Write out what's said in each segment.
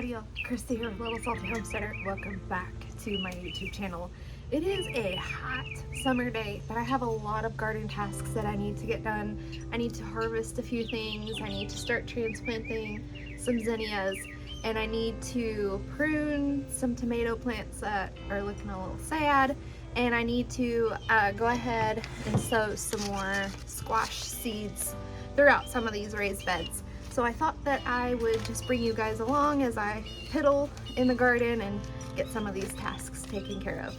Howdy y'all, Christi here with Little Salty Homesteader. Welcome back to my YouTube channel. It is a hot summer day, but I have a lot of garden tasks that I need to get done. I need to harvest a few things, I need to start transplanting some zinnias, and I need to prune some tomato plants that are looking a little sad, and I need to go ahead and sow some more squash seeds throughout some of these raised beds. So I thought that I would just bring you guys along as I piddle in the garden and get some of these tasks taken care of.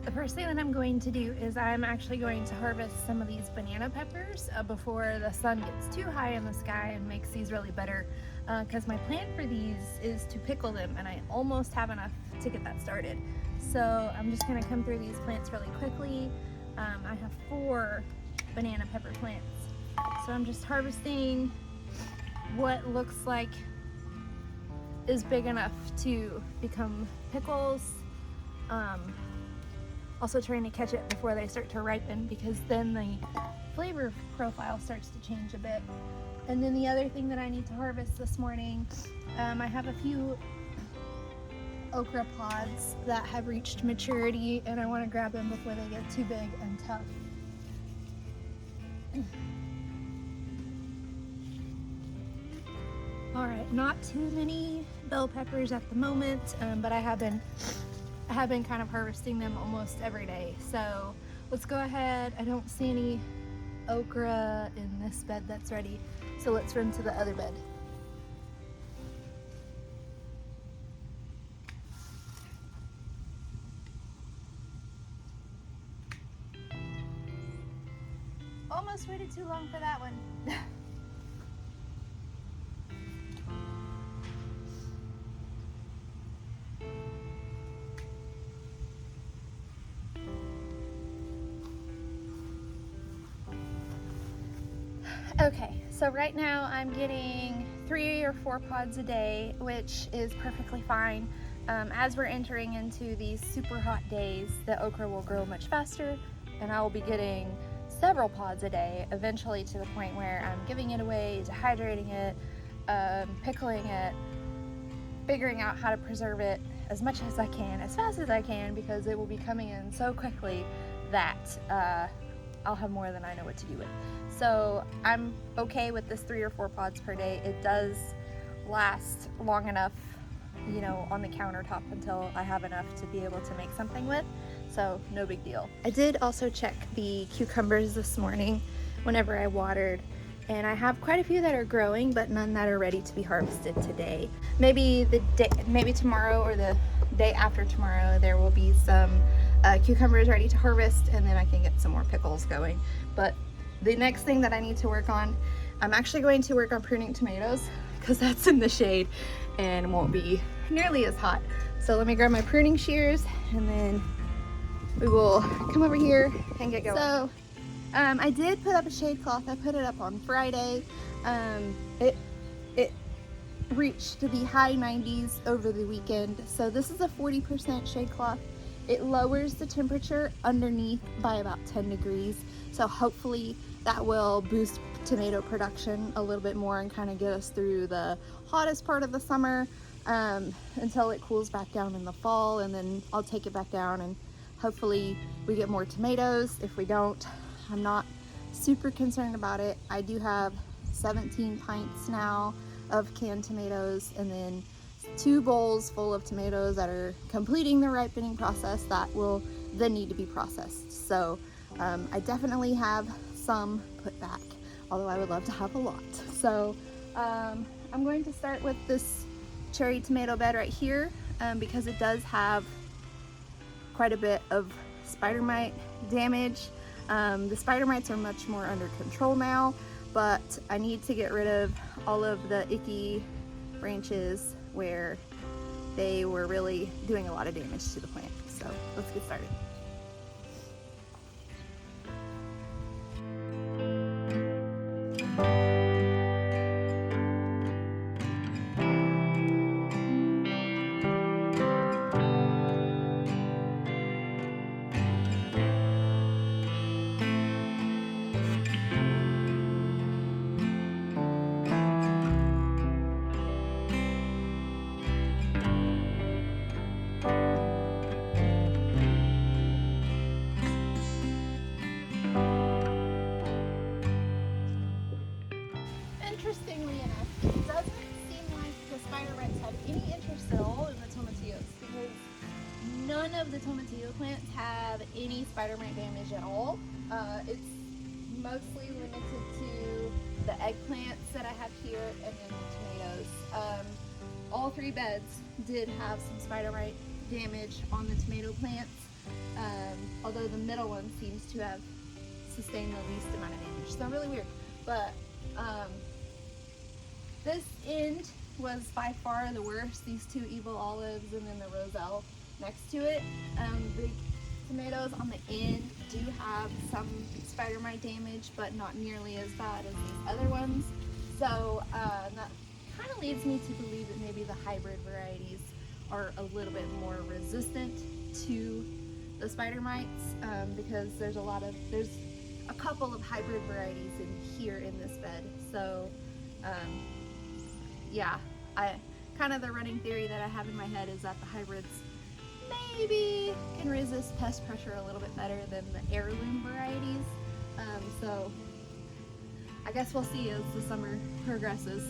The first thing that I'm going to do is I'm actually going to harvest some of these banana peppers before the sun gets too high in the sky and makes these really bitter, because my plan for these is to pickle them, and I almost have enough to get that started. So I'm just going to come through these plants really quickly. I have 4 banana pepper plants. So I'm just harvesting what looks like is big enough to become pickles. Also trying to catch it before they start to ripen, because then the flavor profile starts to change a bit. And then the other thing that I need to harvest this morning, I have a few okra pods that have reached maturity, and I want to grab them before they get too big and tough. All right, not too many bell peppers at the moment, but I have been kind of harvesting them almost every day. So let's go ahead. I don't see any okra in this bed that's ready, so let's run to the other bed. Almost waited too long for that one. Okay, so right now I'm getting 3 or 4 pods a day, which is perfectly fine. As we're entering into these super hot days, the okra will grow much faster, and I will be getting several pods a day, eventually to the point where I'm giving it away, dehydrating it, pickling it, figuring out how to preserve it as much as I can, as fast as I can, because it will be coming in so quickly that I'll have more than I know what to do with. So I'm okay with this 3 or 4 pods per day. It does last long enough, you know, on the countertop until I have enough to be able to make something with. So no big deal. I did also check the cucumbers this morning whenever I watered, and I have quite a few that are growing, but none that are ready to be harvested today. Maybe tomorrow or the day after tomorrow there will be some cucumbers ready to harvest, and then I can get some more pickles going. But the next thing that I need to work on, I'm actually going to work on pruning tomatoes, because that's in the shade and won't be nearly as hot. So let me grab my pruning shears, and then we will come over here and get going. So I did put up a shade cloth. I put it up on Friday. It reached the high 90s over the weekend. So this is a 40% shade cloth. It lowers the temperature underneath by about 10 degrees. So hopefully that will boost tomato production a little bit more and kind of get us through the hottest part of the summer until it cools back down in the fall, and then I'll take it back down and hopefully we get more tomatoes. If we don't, I'm not super concerned about it. I do have 17 pints now of canned tomatoes, and then 2 bowls full of tomatoes that are completing the ripening process that will then need to be processed. So I definitely have some put back, although I would love to have a lot. So I'm going to start with this cherry tomato bed right here, because it does have quite a bit of spider mite damage. The spider mites are much more under control now, but I need to get rid of all of the icky branches where they were really doing a lot of damage to the plant. So let's get started. none of the tomatillo plants have any spider mite damage at all. It's mostly limited to the eggplants that I have here and then the tomatoes. All 3 beds did have some spider mite damage on the tomato plants, although the middle one seems to have sustained the least amount of damage. So really weird. But this end was by far the worst. These 2 evil olives and then the roselle next to it. The tomatoes on the end do have some spider mite damage, but not nearly as bad as these other ones. So that kind of leads me to believe that maybe the hybrid varieties are a little bit more resistant to the spider mites, because there's a couple of hybrid varieties in here in this bed. So yeah, kind of the running theory that I have in my head is that the hybrids maybe can resist pest pressure a little bit better than the heirloom varieties. So I guess we'll see as the summer progresses.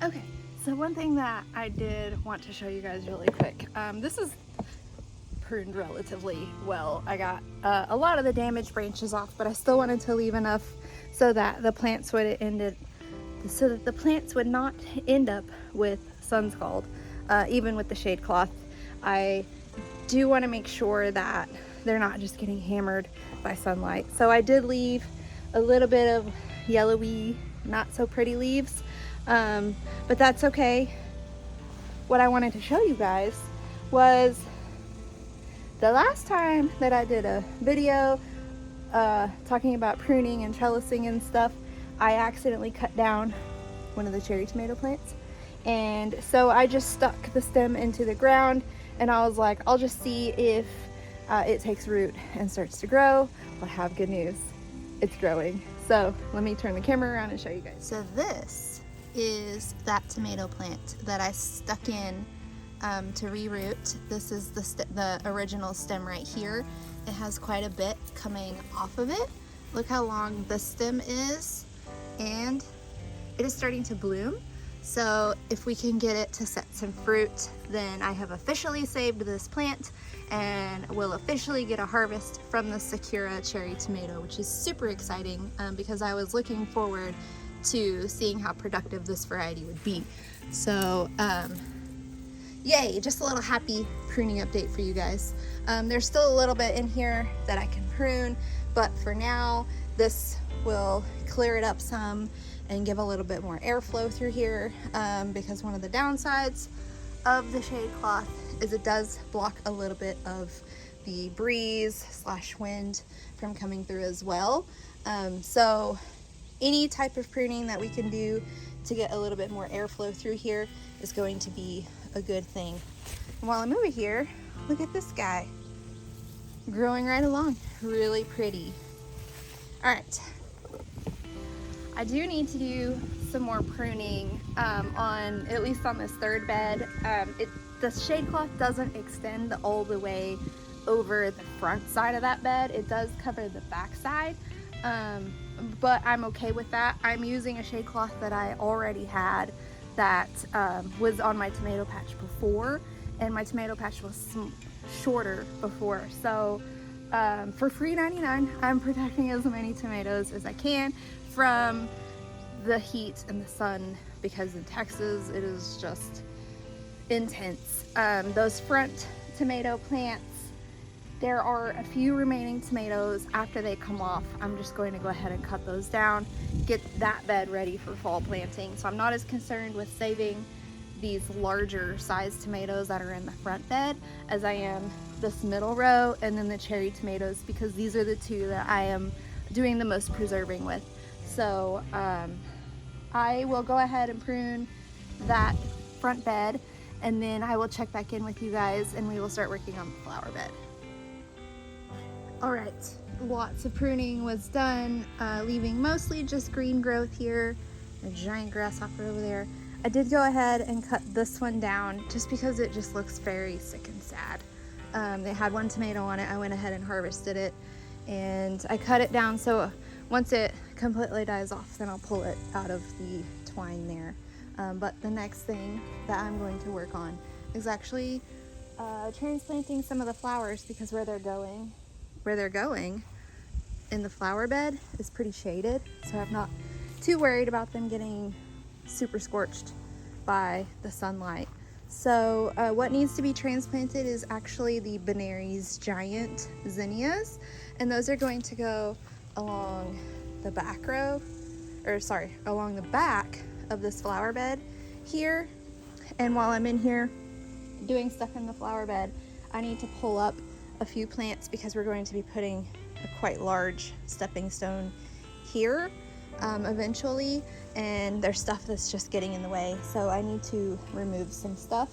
Okay, so one thing that I did want to show you guys really quick. This is pruned relatively well. I got a lot of the damaged branches off, but I still wanted to leave enough so that the plants would not end up with sun scald, even with the shade cloth. I do want to make sure that they're not just getting hammered by sunlight. So I did leave a little bit of yellowy, not so pretty leaves, but that's okay. what I wanted to show you guys was the last time that I did a video talking about pruning and trellising and stuff, I accidentally cut down one of the cherry tomato plants. And so I just stuck the stem into the ground, and I was like, I'll just see if it takes root and starts to grow. Well, I have good news. It's growing. So let me turn the camera around and show you guys. So this is that tomato plant that I stuck in to reroot. This is the original stem right here. It has quite a bit coming off of it. Look how long the stem is, and it is starting to bloom. So if we can get it to set some fruit, then I have officially saved this plant and will officially get a harvest from the Sakura cherry tomato, which is super exciting because I was looking forward to seeing how productive this variety would be. So yay, just a little happy pruning update for you guys. There's still a little bit in here that I can prune, but for now this will clear it up some and give a little bit more airflow through here, because one of the downsides of the shade cloth is it does block a little bit of the breeze / wind from coming through as well. So any type of pruning that we can do to get a little bit more airflow through here is going to be a good thing. And while I'm over here, look at this guy growing right along, really pretty. All right, I do need to do some more pruning on, at least on this third bed. The shade cloth doesn't extend all the way over the front side of that bed. It does cover the back side, but I'm okay with that. I'm using a shade cloth that I already had that was on my tomato patch before, and my tomato patch was shorter before. So for $3.99, I'm protecting as many tomatoes as I can from the heat and the sun, because in Texas it is just intense. Those front tomato plants, there are a few remaining tomatoes. After they come off, I'm just going to go ahead and cut those down, get that bed ready for fall planting. So I'm not as concerned with saving these larger sized tomatoes that are in the front bed as I am this middle row and then the cherry tomatoes, because these are the two that I am doing the most preserving with. So I will go ahead and prune that front bed, and then I will check back in with you guys and we will start working on the flower bed. All right, lots of pruning was done, leaving mostly just green growth here, a giant grasshopper over there. I did go ahead and cut this one down just because it just looks very sick and sad. They had one tomato on it. I went ahead and harvested it, and I cut it down so once it completely dies off, then I'll pull it out of the twine there. But the next thing that I'm going to work on is actually transplanting some of the flowers, because where they're going in the flower bed is pretty shaded, so I'm not too worried about them getting super scorched by the sunlight. So what needs to be transplanted is actually the Benary's giant zinnias, and those are going to go along the back row, or sorry, along the back of this flower bed here. And while I'm in here doing stuff in the flower bed, I need to pull up a few plants because we're going to be putting a quite large stepping stone here eventually, and there's stuff that's just getting in the way, so I need to remove some stuff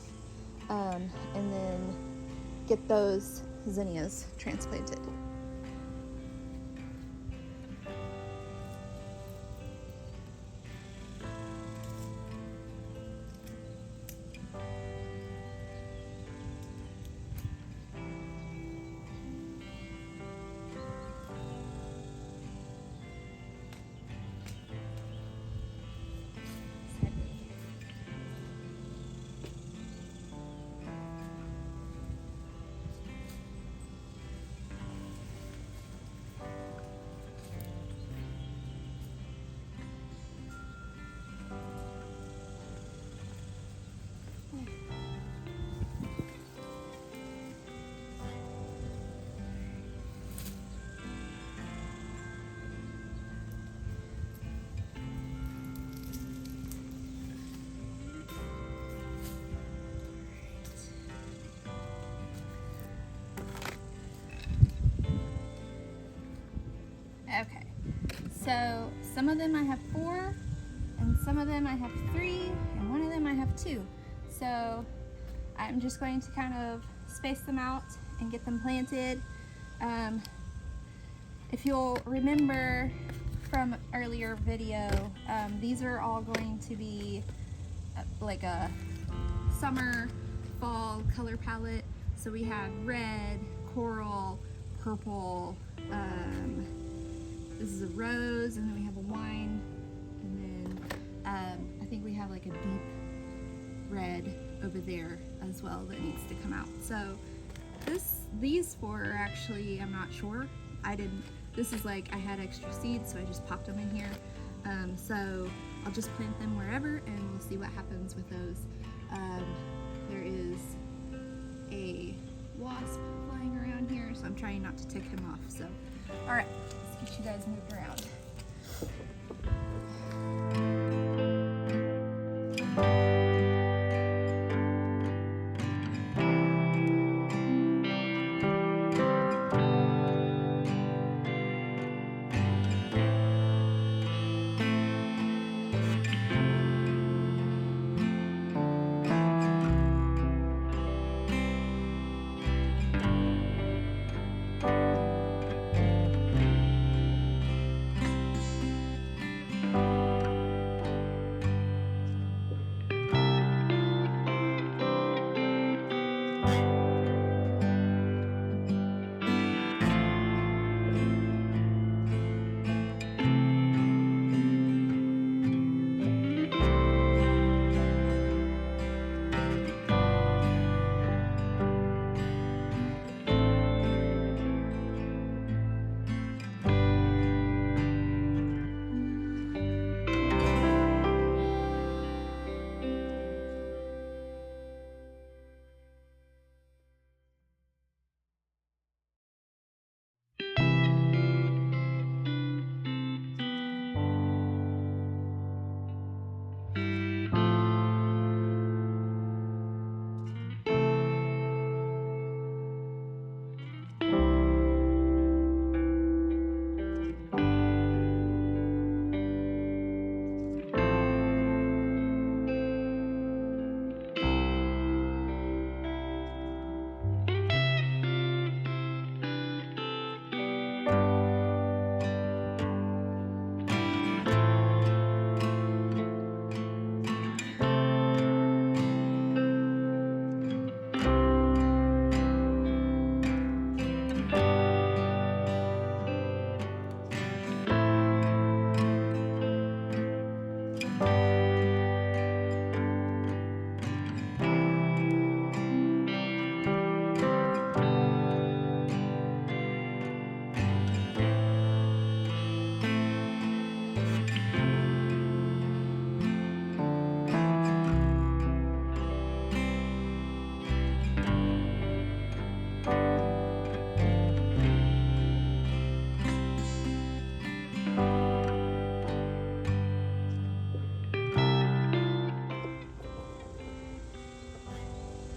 and then get those zinnias transplanted. So some of them I have 4, and some of them I have 3, and one of them I have 2. So I'm just going to kind of space them out and get them planted. If you'll remember from earlier video, these are all going to be like a summer, fall color palette. So we have red, coral, purple, this is a rose, and then we have a wine, and then I think we have like a deep red over there as well that needs to come out. So these 4 are actually, I'm not sure. This is like I had extra seeds, so I just popped them in here. So I'll just plant them wherever and we'll see what happens with those. There is a wasp flying around here, so I'm trying not to tick him off. So, all right, let's get you guys moved around.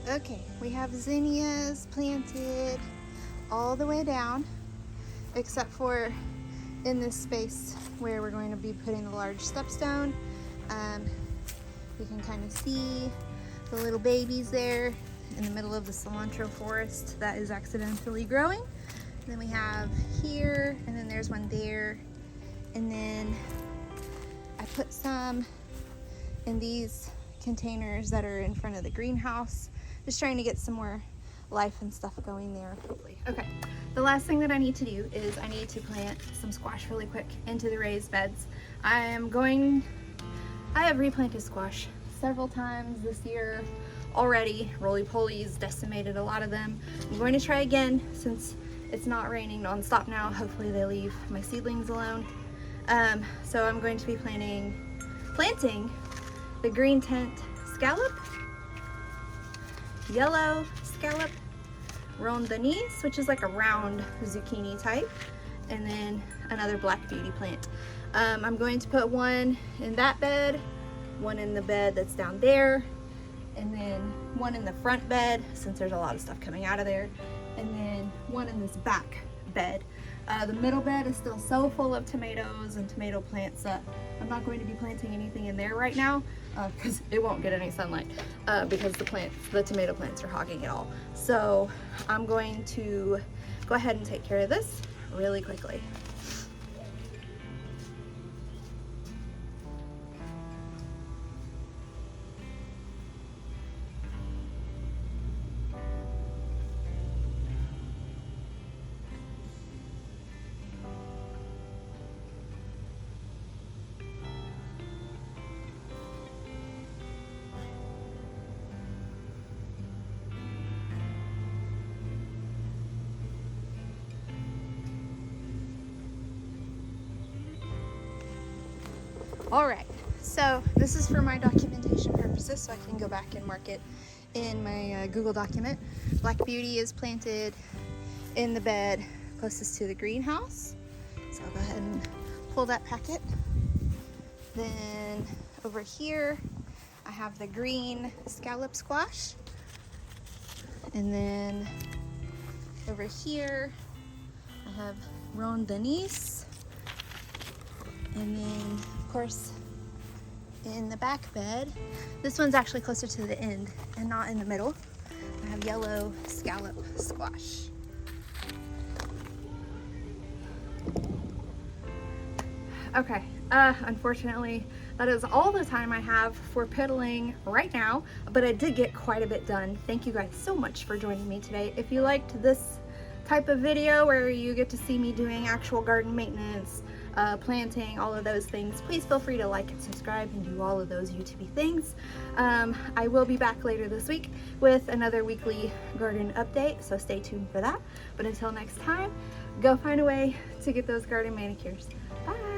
Okay, we have zinnias planted all the way down, except for in this space where we're going to be putting the large stepstone. You can kind of see the little babies there in the middle of the cilantro forest that is accidentally growing. And then we have here, and then there's one there. And then I put some in these containers that are in front of the greenhouse, just trying to get some more life and stuff going there, hopefully. Okay, the last thing that I need to do is I need to plant some squash really quick into the raised beds. I have replanted squash several times this year already. Roly-poly's decimated a lot of them. I'm going to try again since it's not raining nonstop now. Hopefully they leave my seedlings alone. So I'm going to be planting the green tent scallop, yellow scallop, rondanis, which is like a round zucchini type, and then another black beauty plant. I'm going to put one in that bed, one in the bed that's down there, and then one in the front bed since there's a lot of stuff coming out of there, and then one in this back bed. The middle bed is still so full of tomatoes and tomato plants. I'm not going to be planting anything in there right now because it won't get any sunlight because the tomato plants are hogging it all. So I'm going to go ahead and take care of this really quickly. All right, so this is for my documentation purposes, so I can go back and mark it in my Google document. Black Beauty is planted in the bed closest to the greenhouse. So I'll go ahead and pull that packet. Then over here, I have the green scallop squash. And then over here, I have Ron Denise. And then, of course, in the back bed, this one's actually closer to the end and not in the middle. I have yellow scallop squash. Okay, unfortunately, that is all the time I have for piddling right now, but I did get quite a bit done. Thank you guys so much for joining me today. If you liked this type of video where you get to see me doing actual garden maintenance, planting, all of those things, please feel free to like and subscribe and do all of those YouTube things. I will be back later this week with another weekly garden update, so stay tuned for that. But until next time, go find a way to get those garden manicures. Bye!